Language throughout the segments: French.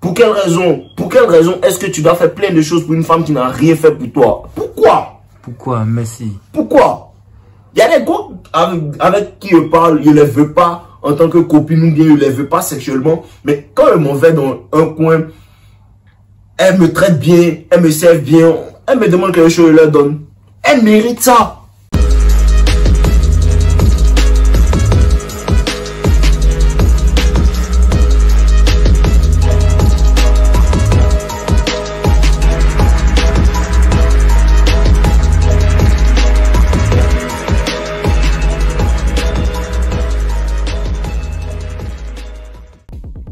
Pour quelle raison? Pour quelle raison est-ce que tu dois faire plein de choses pour une femme qui n'a rien fait pour toi? Pourquoi? Pourquoi? Merci. Pourquoi? Il y a des gars avec qui je parle, je ne les veux pas en tant que copine ou bien je ne les veux pas sexuellement. Mais quand je m'en vais dans un coin, elle me traite bien, elle me sert bien, elle me demande quelque chose, je leur donne. Elle mérite ça.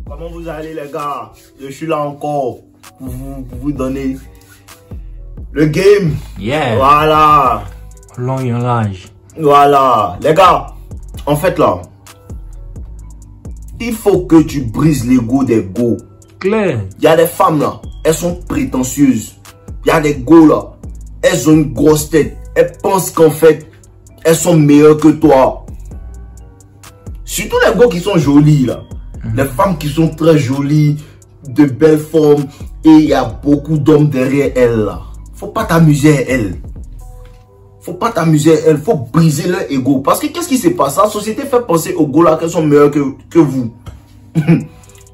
Comment vous allez les gars? Je suis là encore pour vous donner le game. Yeah. Voilà. Long et large. Voilà. Les gars, en fait là, il faut que tu brises l'ego des go. Claire. Il y a des femmes là, elles sont prétentieuses. Il y a des go là, elles ont une grosse tête. Elles pensent qu'en fait, elles sont meilleures que toi. Surtout les go qui sont jolis là. Les femmes qui sont très jolies, de belles formes, et il y a beaucoup d'hommes derrière elles là. Faut pas t'amuser à elles. Faut pas t'amuser à elles. Faut briser leur ego. Parce que qu'est-ce qui se passe? La société fait penser aux go là qu'elles sont meilleures que vous.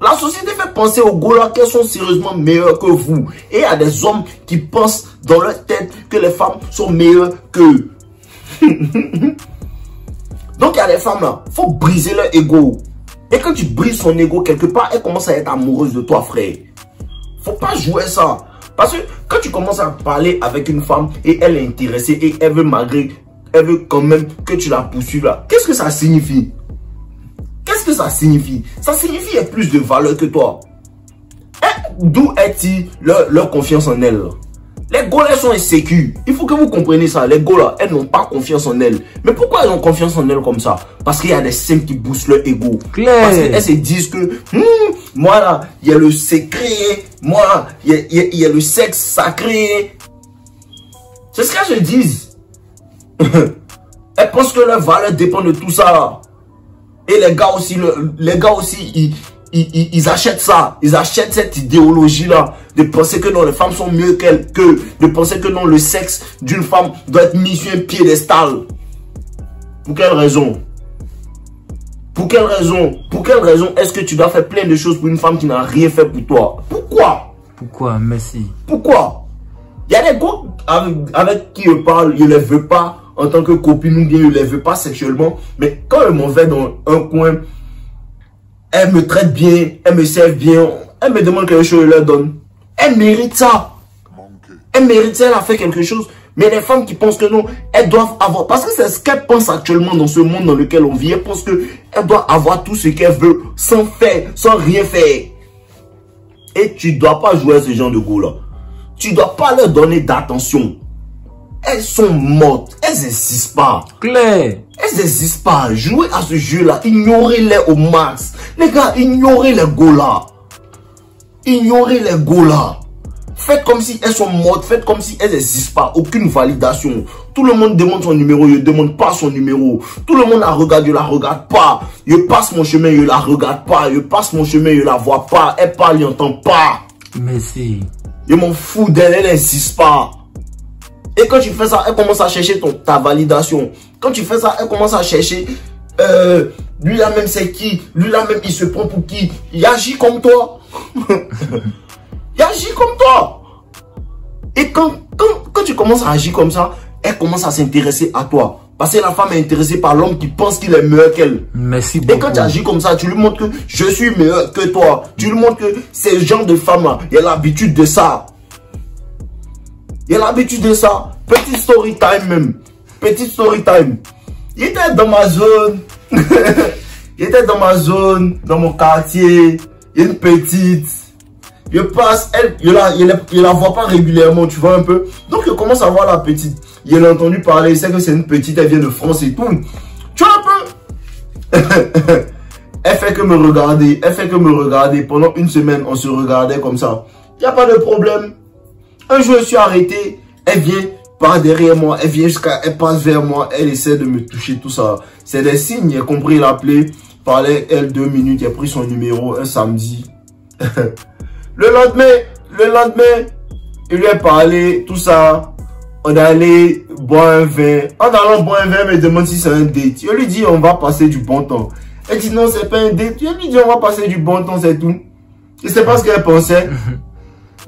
La société fait penser aux go là qu'elles sont sérieusement meilleures que vous. Et il y a des hommes qui pensent dans leur tête que les femmes sont meilleures qu'eux. Donc il y a des femmes là. Faut briser leur ego. Et quand tu brises son ego quelque part, elle commence à être amoureuse de toi, frère. Faut pas jouer ça. Parce que quand tu commences à parler avec une femme et elle est intéressée et elle veut malgré, elle veut quand même que tu la poursuives là. Qu'est-ce que ça signifie? Qu'est-ce que ça signifie? Ça signifie qu'elle a plus de valeur que toi. D'où est-il leur confiance en elle? Les go là sont insécures. Il faut que vous compreniez ça. Les go là, elles n'ont pas confiance en elles. Mais pourquoi elles ont confiance en elles comme ça? Parce qu'il y a des signes qui boostent leur ego. Claire. Parce qu'elles se disent que moi là, il y a le secret. Moi, il y a le sexe sacré. C'est ce qu'elles se disent. Elles pensent que leur valeur dépend de tout ça. Et les gars aussi, ils achètent ça. Ils achètent cette idéologie-là. De penser que non, les femmes sont mieux qu'elles. De penser que non, le sexe d'une femme doit être mis sur un piédestal. Pour quelle raison? Pour quelle raison? Pour quelle raison est-ce que tu dois faire plein de choses pour une femme qui n'a rien fait pour toi? Pourquoi? Pourquoi? Merci. Pourquoi? Il y a des gars avec qui je parle, je ne les veux pas en tant que copine ou bien je ne les veux pas sexuellement. Mais quand je m'en vais dans un coin, elle me traite bien, elle me sert bien, elle me demande quelque chose, je leur donne. Elle mérite ça. Elle mérite ça, elle a fait quelque chose. Mais les femmes qui pensent que non, elles doivent avoir. Parce que c'est ce qu'elles pensent actuellement dans ce monde dans lequel on vit. Elles pensent qu'elles doivent avoir tout ce qu'elles veulent sans faire, sans rien faire. Et tu ne dois pas jouer à ce genre de go-là. Tu ne dois pas leur donner d'attention. Elles sont mortes. Elles n'existent pas. Claire. Elles n'existent pas. Jouez à ce jeu-là. Ignorez-les au max. Les gars, ignorez les go-là. Ignorez les go-là. Faites comme si elles sont mortes. Faites comme si elles n'existent pas. Aucune validation. Tout le monde demande son numéro. Je ne demande pas son numéro. Tout le monde la regarde. Je la regarde pas. Je passe mon chemin. Je la regarde pas. Je passe mon chemin. Je la vois pas. Elle parle. Je n'entends pas. Merci. Je m'en fous d'elle. Elle n'existe pas. Et quand tu fais ça, elle commence à chercher ta validation. Quand tu fais ça, elle commence à chercher lui là même c'est qui? Lui là même il se prend pour qui? Il agit comme toi. Il agit comme toi. Et quand tu commences à agir comme ça, elle commence à s'intéresser à toi. Parce que la femme est intéressée par l'homme qui pense qu'il est meilleur qu'elle. Merci beaucoup. Et quand tu agis comme ça, tu lui montres que je suis meilleur que toi. Tu lui montres que c'est le genre de femme là, il a l'habitude de ça. Il a l'habitude de ça. Petite story time même. Petite story time. Il était dans ma zone. Il était dans ma zone, dans mon quartier. Une petite. Je passe, je la vois pas régulièrement, tu vois un peu. Donc je commence à voir la petite. Je l'ai entendu parler, il sait que c'est une petite, elle vient de France et tout. Tu vois un peu. Elle fait que me regarder. Elle fait que me regarder. Pendant une semaine, on se regardait comme ça. Il n'y a pas de problème. Un jour, je suis arrêté. Elle vient par derrière moi. Elle vient elle passe vers moi. Elle essaie de me toucher, tout ça. C'est des signes. J'ai compris, il a appelé. Parlait, elle, 2 minutes. J'ai pris son numéro un samedi. Le lendemain, il lui a parlé, tout ça. On est allé boire un vin. En allant boire un vin, il me demande si c'est un date. Je lui dis, on va passer du bon temps. Elle dit, non, c'est pas un date. Je lui dis, on va passer du bon temps, c'est tout. Et c'est pas ce qu'elle pensait.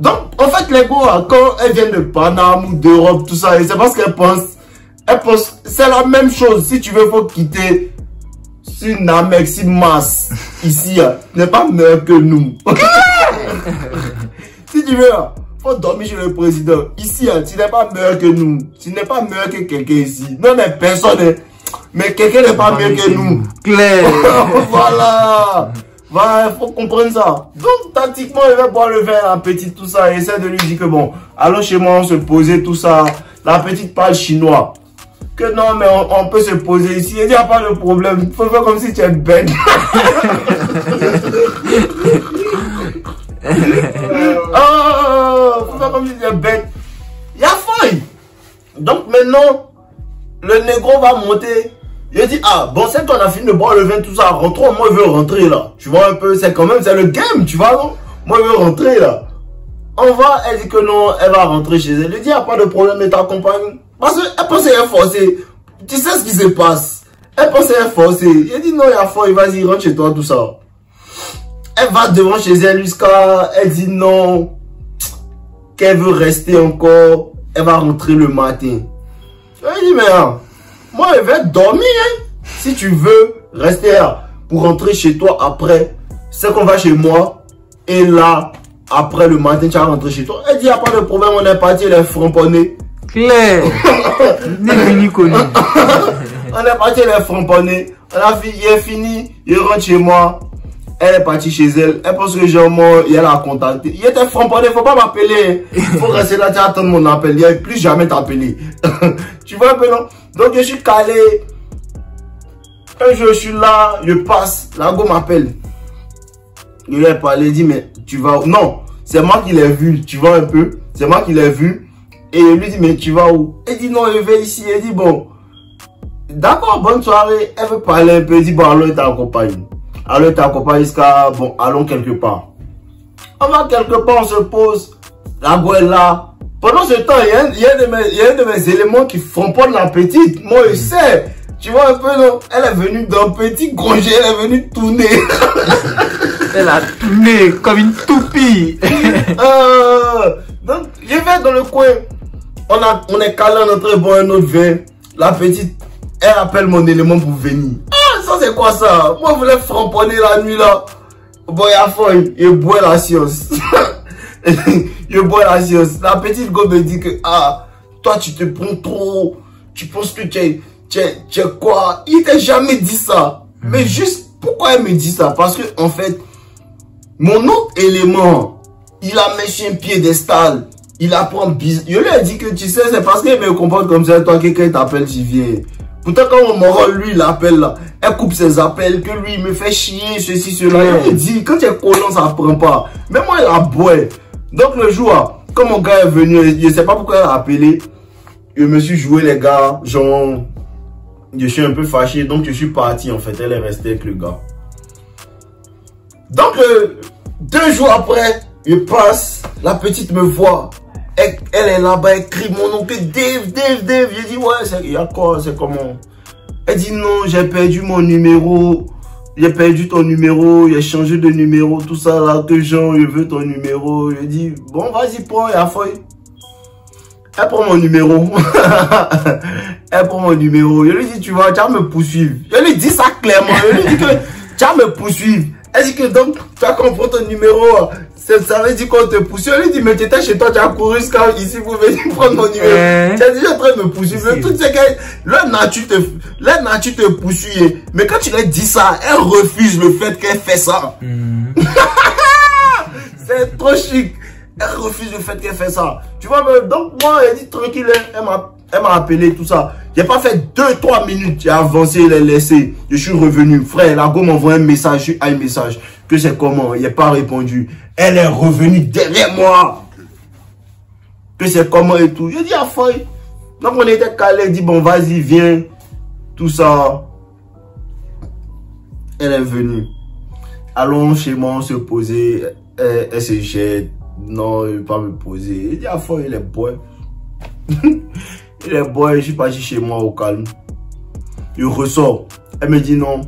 Donc, en fait, les gars, quand elles viennent de Paname ou d'Europe, tout ça, et c'est pas ce qu'elles pensent. Elles pensent, c'est la même chose. Si tu veux, faut quitter. Si une Namek, si Mas, ici, n'est pas meilleur que nous. Si tu veux, faut dormir chez le président. Ici, tu n'es pas meilleur que nous. Tu n'es pas meilleur que quelqu'un ici. Non, mais personne. Mais quelqu'un n'est pas meilleur que nous. Claire. Voilà. Voilà, il faut comprendre ça. Donc, tactiquement, il va boire le vin à la petite, tout ça. Et essaie de lui dire que bon, allons chez moi, on se poser, tout ça. La petite parle chinois. Que non, mais on peut se poser ici. Il n'y a pas de problème. Il faut faire comme si tu es bête. Oh, faut faire comme si tu es bête. Il y a faille. Donc maintenant, le négro va monter. Il dit, ah, bon, c'est toi, on a fini de boire le vin, tout ça. Rentrons, moi, je veux rentrer là. Tu vois un peu, c'est quand même, c'est le game, tu vois, non? Moi, je veux rentrer là. On va, elle dit que non, elle va rentrer chez elle. Il dit, il n'y a pas de problème, mais t'accompagne. Parce qu'elle pensait être forcée. Tu sais ce qui se passe. Elle pensait être forcée. Il dit, non, il y a faille, vas-y, rentre chez toi, tout ça. Elle va devant chez elle jusqu'à, elle dit non, qu'elle veut rester encore, elle va rentrer le matin. Elle dit, mais moi, je vais dormir, hein. Si tu veux rester là pour rentrer chez toi après, c'est qu'on va chez moi, et là, après le matin, tu vas rentrer chez toi. Elle dit, il n'y a pas de problème, on est parti, elle est framponnée. Claire. Ni connu. On est parti, elle est framponnée. Il est fini, il rentre chez moi. Elle est partie chez elle. Elle pense que j'ai mort et elle a contacté. Il était framponné, faut pas m'appeler. Il faut rester là, tu attends mon appel. Il ne va plus jamais t'appeler. Tu vois un peu, non? Donc je suis calé. Un jour je suis là, je passe. La go m'appelle. Il lui a parlé, il dit, mais tu vas où? Non, c'est moi qui l'ai vu. Tu vois un peu? C'est moi qui l'ai vu. Et il lui dit, mais tu vas où? Il dit, non, je vais ici. Il dit, bon, d'accord, bonne soirée. Elle veut parler un peu. Il dit, bon, alors il t'accompagne. Alors il t'accompagne jusqu'à, bon, allons quelque part. On va quelque part, on se pose. La go est là. Pendant ce temps, il y a un de mes éléments qui framponne la petite. Moi, je sais. Tu vois un peu, non? Elle est venue d'un petit gongé, elle est venue tourner. Elle a tourné comme une toupie. Donc, je vais dans le coin. On est calé, on est en train de boire un autre vin. La petite, elle appelle mon élément pour venir. Ah, ça c'est quoi ça? Moi, je voulais framponner la nuit là. Bon, il y a faim, je bois la science. Je bois la science. La petite go me dit que, ah, toi tu te prends trop. Tu penses que tu es quoi? Il t'a jamais dit ça. Mais juste, pourquoi elle me dit ça? Parce que, en fait, mon autre élément, il a mis sur un piédestal. Il apprend bizarre. Je lui ai dit que tu sais, c'est parce qu'elle me comporte comme ça. Toi, quelqu'un t'appelle, tu viens. Pourtant, quand on m'aura, lui, il appelle là. Elle coupe ses appels, que lui, il me fait chier, ceci, cela. Je lui dis, quand tu es collant, ça prend pas. Mais moi, elle a boit. Donc, le jour, quand mon gars est venu, je sais pas pourquoi elle a appelé. Je me suis joué, les gars. Genre, je suis un peu fâché. Donc, je suis parti, en fait. Elle est restée avec le gars. Donc, 2 jours après, je passe. La petite me voit. Elle est là-bas, elle crie mon nom, que Dave. J'ai dit, ouais, il y a quoi, c'est comment? Elle dit, non, j'ai perdu mon numéro. J'ai perdu ton numéro, j'ai changé de numéro, tout ça là, que genre, je veux ton numéro. Je dis, bon, vas-y, prends, il y a feuille. Elle prend mon numéro. Elle prend mon numéro. Je lui dis, tu vas me poursuivre. Je lui dis ça clairement. Je lui dis que tu vas me poursuivre. Elle dit que donc, tu as compris ton numéro. Ça veut dire qu'on te poursuit. Elle lui dit, mais tu étais chez toi, tu as couru jusqu'à ici pour venir prendre mon numéro. Tu as déjà en train de me poursuivre. Tout c'est que leur nature te poursuit. Mais quand tu lui dis ça, elle refuse le fait qu'elle fait ça. C'est trop chic. Elle refuse le fait qu'elle fait ça. Tu vois, donc moi, elle dit tranquille, elle m'a appelé, tout ça. J'ai pas fait 2-3 minutes, j'ai avancé, il est laissé. Je suis revenu. Frère, la go m'envoie un message, que c'est comment, il n'a pas répondu. Elle est revenue derrière moi. Que c'est comment et tout. Je dis à Foy. Donc on était calé, dit bon vas-y, viens. Tout ça. Elle est venue. Allons chez moi, on se posait. Elle se jette. Non, il ne veut pas me poser. Il dit à fond, il est boy. Il est boy, je suis parti chez moi au calme. Il ressort. Elle me dit non.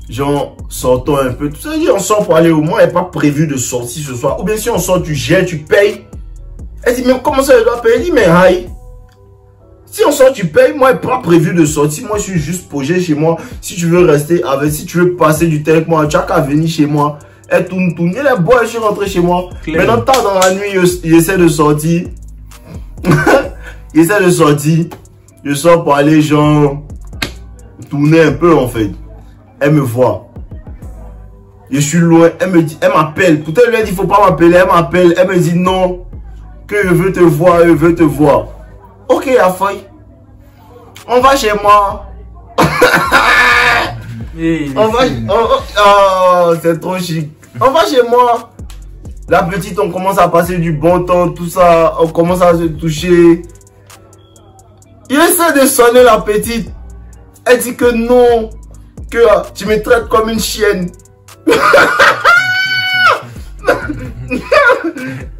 Genre, sortons un peu. Tout ça, dit on sort pour aller au moins. Il n'est pas prévu de sortir ce soir. Ou bien si on sort, tu jettes, tu payes. Elle dit, mais comment ça, je dois payer? Elle dit, mais aïe. Si on sort, tu payes. Moi, il n'est pas prévu de sortir. Moi, je suis juste posé chez moi. Si tu veux rester avec, si tu veux passer du temps avec moi, tu n'as qu'à venir chez moi. Elle tourne. Il est boy, je suis rentré chez moi. Claire. Maintenant, tard dans la nuit, il essaie de sortir. Il essaie de sortir. Je sors pour aller, genre, tourner un peu, en fait. Elle me voit. Je suis loin. Elle me dit, elle m'appelle. Pourtant, elle lui a dit, il ne faut pas m'appeler. Elle m'appelle. Elle me dit non. Que je veux te voir, je veux te voir. Ok, Afoy. On va chez moi. On va. Oh, c'est trop chic. On va chez moi. La petite, on commence à passer du bon temps, tout ça. On commence à se toucher. Il essaie de sonner la petite. Elle dit que non. Que tu me traites comme une chienne.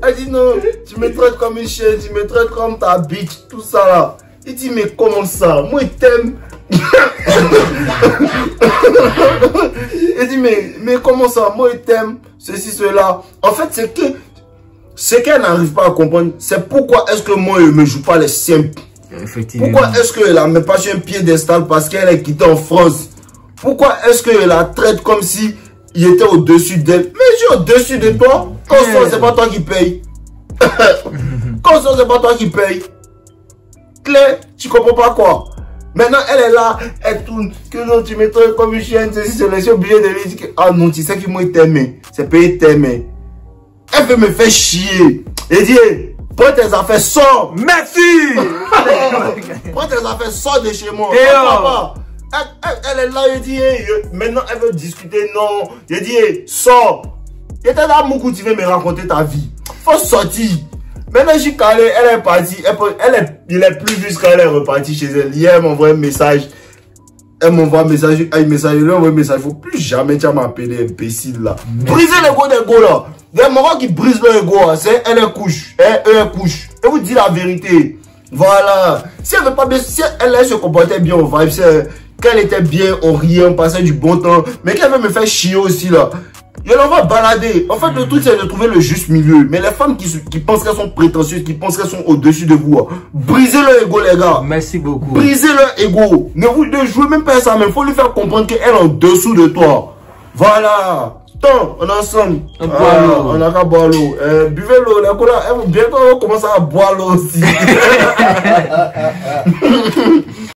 Elle dit non, tu me traites comme une chienne, tu me traites comme ta bitch, tout ça là. Il dit mais comment ça? Moi il t'aime. Il dit mais comment ça? Moi il t'aime, ceci, cela. En fait c'est que ce qu'elle n'arrive pas à comprendre, c'est pourquoi est-ce que moi je me joue pas les simples. Effectivement. Pourquoi est-ce qu'elle la met pas sur un piédestal parce qu'elle est quittée en France? Pourquoi est-ce qu'elle la traite comme si il était au-dessus d'elle? Mais je suis au-dessus de toi. Quand c'est pas toi qui paye. Quand c'est pas toi qui paye. Claire, tu comprends pas quoi? Maintenant, elle est là, elle tourne. Que non, tu me traites comme une chienne. C'est obligé de lui dire que, ah non, tu sais que moi, il t'aimait. C'est payé t'aimer. Elle veut me faire chier. Elle dit, hey, prends tes affaires, sors. Merci. Prends tes affaires, sors de chez moi. Elle est là, elle dit, hey, maintenant elle veut discuter, non. Elle dit, hey, sors. Il était là, Moukou, tu veux me raconter ta vie. Faut sortir. Maintenant, je suis calé, elle est partie. Il est plus juste quand elle est repartie chez elle. Hier, elle m'envoie un message. Elle m'envoie un message, je lui envoie un message. Faut plus jamais tu m'appeler imbécile là. Brisez l'ego des go là. Il y a un moment qui brise leur ego, c'est elle couche. Elle couche. Et vous dites la vérité. Voilà. Si elle veut pas bien, si elle se comportait bien au vibe, qu'elle était bien, on riait, on passait du bon temps. Mais qu'elle veut me faire chier aussi là. Je l'envoie balader. En fait, le truc, c'est de trouver le juste milieu. Mais les femmes qui pensent qu'elles sont prétentieuses, qui pensent qu'elles sont au-dessus de vous, brisez leur ego, les gars. Merci beaucoup. Brisez leur ego. Ne jouez même pas ça, mais il faut lui faire comprendre qu'elle est en dessous de toi. Voilà. Tant, on est ensemble. On a qu'à boire l'eau. Buvez l'eau, la cola. Bientôt, on commence à boire l'eau aussi.